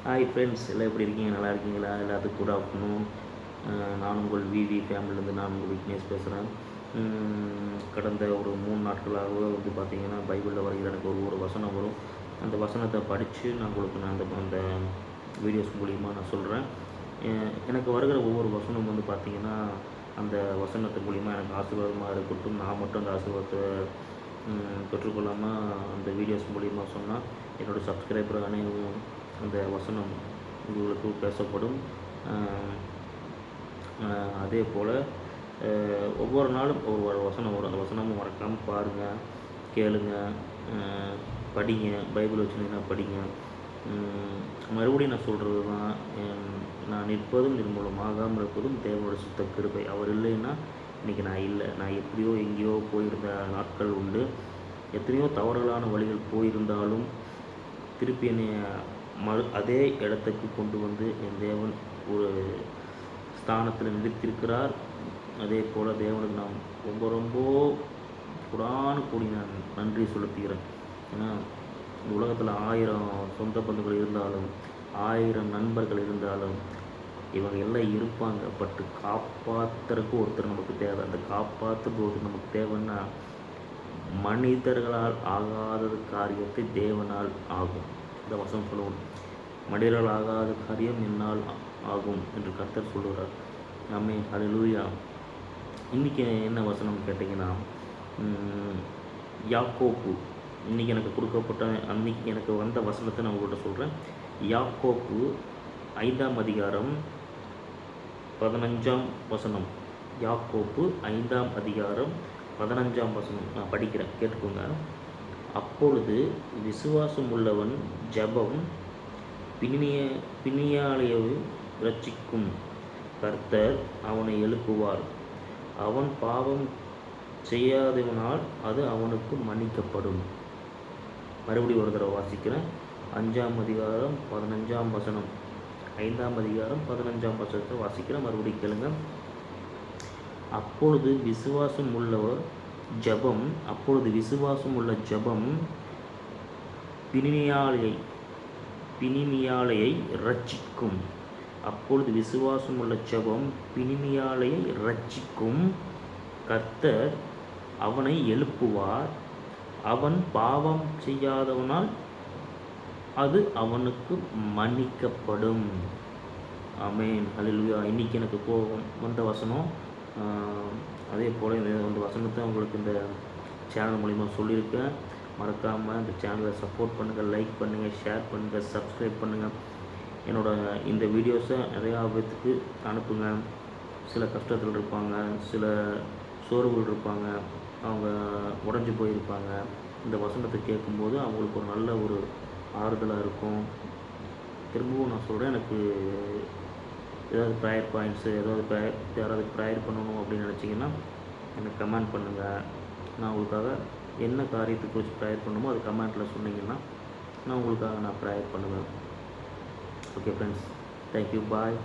Hi friends, எல்லாம் எப்படி இருக்கீங்க? நல்லா இருக்கீங்களா? எல்லாத்துக்கும் குட் ஆஃப்டர்நூன். நான் உங்கள் விவி ஃபேமிலிலேருந்து நான் உங்கள் விக்னேஷ் பேசுகிறேன். கடந்த ஒரு 3 நாட்களாகவே வந்து பார்த்திங்கன்னா, பைபிளில் வருகிற எனக்கு ஒரு வசனம் வரும். அந்த வசனத்தை படித்து நான் உங்களுக்கு அந்த அந்த வீடியோஸ் மூலிமா நான் சொல்கிறேன். எனக்கு வருகிற ஒவ்வொரு வசனம் வந்து பார்த்திங்கன்னா, அந்த வசனத்து மூலிமா எனக்கு ஆசீர்வாதமாக இருக்கட்டும். நான் மட்டும் அந்த ஆசீர்வாதத்தை பெற்றுக்கொள்ளாமல் அந்த வீடியோஸ் மூலிமா சொன்னால் என்னோடய சப்ஸ்கிரைபர் அனைவரும் அந்த வசனம் உங்களுக்கு பேசப்படும். அதே போல் ஒவ்வொரு நாளும் ஒவ்வொரு வசனம் வரும். அந்த வசனமும் மறக்காமல் பாருங்கள், கேளுங்க, படிங்க. பைபிள் வச்சுருந்தீங்கன்னா படிங்க. மறுபடியும் நான் சொல்கிறது தான், நான் நிற்பதும் நிர்மூலமாகாமல் இருப்பதும் தேவனோட சுத்த கிருபை. அவர் இல்லைன்னா இன்றைக்கி நான் இல்லை. நான் எப்படியோ எங்கேயோ போயிருந்த நாட்கள் உண்டு. எத்தனையோ தவறுகளான வழிகள் போயிருந்தாலும் திருப்பி என்னை அதே இடத்துக்கு கொண்டு வந்து என் தேவன் ஒரு ஸ்தானத்தில் நிறுத்தியிருக்கிறார். அதே போல் தேவனுக்கு நான் ரொம்ப ரொம்ப கூடி நான் நன்றி செலுத்துகிறேன். ஏன்னா இந்த உலகத்தில் 1000 சொந்த பந்துகள் இருந்தாலும் 1000 நண்பர்கள் இருந்தாலும் இவங்க எல்லாம் இருப்பாங்க. பட்டு காப்பாற்றுறதுக்கு ஒருத்தர் நமக்கு தேவை. அந்த காப்பாற்றுறது ஒருத்தர் நமக்கு தேவைன்னா மனிதர்களால் ஆகாதது காரியத்தை தேவனால் ஆகும். இந்த வசனம் சொல்லுவோம், மனிதர்கள் ஆகாத காரியம் என்னால் ஆகும் என்று கர்த்தர் சொல்லுகிறார். ஆமென், ஹல்லேலூயா. இன்றைக்கி என்ன வசனம் கேட்டிங்கன்னா, யாக்கோப்பு. இன்றைக்கி எனக்கு கொடுக்கப்பட்ட அன்றைக்கி எனக்கு வந்த வசனத்தை நான் உங்கள்கிட்ட சொல்கிறேன். யாக்கோப்பு 5ஆம் அதிகாரம் 15ஆம் வசனம். யாக்கோப்பு 5ஆம் அதிகாரம் 15ஆம் வசனம் நான் படிக்கிறேன், கேட்டுக்கோங்க. அப்பொழுது விசுவாசம் உள்ளவன் ஜெபம் பிணியாளையை இரட்சிக்கும். கர்த்தர் அவனை எழுப்புவார். அவன் பாவம் செய்யாதவனால் அது அவனுக்கு மன்னிக்கப்படும். மறுபடியும் ஒரு தடவை வாசிக்கிறேன். 5ஆம் அதிகாரம் 15ஆம் வசனம். 5ஆம் அதிகாரம் 15ஆம் வசனத்தை வாசிக்கிறேன், மறுபடியும் கேளுங்க. அப்பொழுது விசுவாசம் உள்ளவர் ஜெபம் விசுவாசம் உள்ள ஜெபம் பிணியாளையை இரட்சிக்கும். அப்பொழுது விசுவாசம் உள்ள ஜெபம் பிணியாளையை இரட்சிக்கும். கர்த்தர் அவனை எழுப்புவார். அவன் பாவம் செய்யாதவனால் அது அவனுக்கு மன்னிக்கப்படும். ஆமென், ஹல்லேலூயா. இன்றைக்கி எனக்கு வந்த வசனம். அதே போல் இந்த வசனத்தை உங்களுக்கு இந்த சேனல் மூலிமா சொல்லியிருக்கேன். மறக்காமல் இந்த சேனலை சப்போர்ட் பண்ணுங்கள், லைக் பண்ணுங்கள், ஷேர் பண்ணுங்கள், சப்ஸ்கிரைப் பண்ணுங்கள். இந்த வீடியோஸை நிறையா பேத்துக்கு அனுப்புங்க. சில கஷ்டத்தில் இருப்பாங்க, சில சோர்வுகள் இருப்பாங்க, அவங்க உடஞ்சி போயிருப்பாங்க. இந்த வசனத்தை கேட்கும்போது அவங்களுக்கு ஒரு நல்ல ஒரு ஆறுதலாக இருக்கும். திரும்பவும் நான் சொல்கிறேன், எனக்கு ஏதாவது ப்ரேயர் பாயிண்ட்ஸு, யாராவது ப்ரேயர் பண்ணணும் அப்படின்னு நினச்சிங்கன்னா எனக்கு கமெண்ட் பண்ணுங்கள். நான் உங்களுக்காக என்ன காரியத்துக்கு வச்சு ப்ரேயர் பண்ணணுமோ அது கமெண்ட்டில் சொன்னீங்கன்னா நான் உங்களுக்காக நான் ப்ரேயர் பண்ணுவேன். ஓகே ஃப்ரெண்ட்ஸ், தேங்க்யூ, பாய்.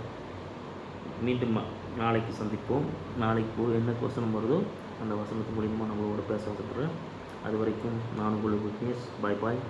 மீண்டும் நாளைக்கு சந்திப்போம். நாளைக்கு என்ன வசனம் வருதோ அந்த வசனத்து மூலிமா நம்மளோட பேச வந்துடுறேன். அது வரைக்கும் நான் உங்களுக்கு விக்னேஷ். பாய் பாய்.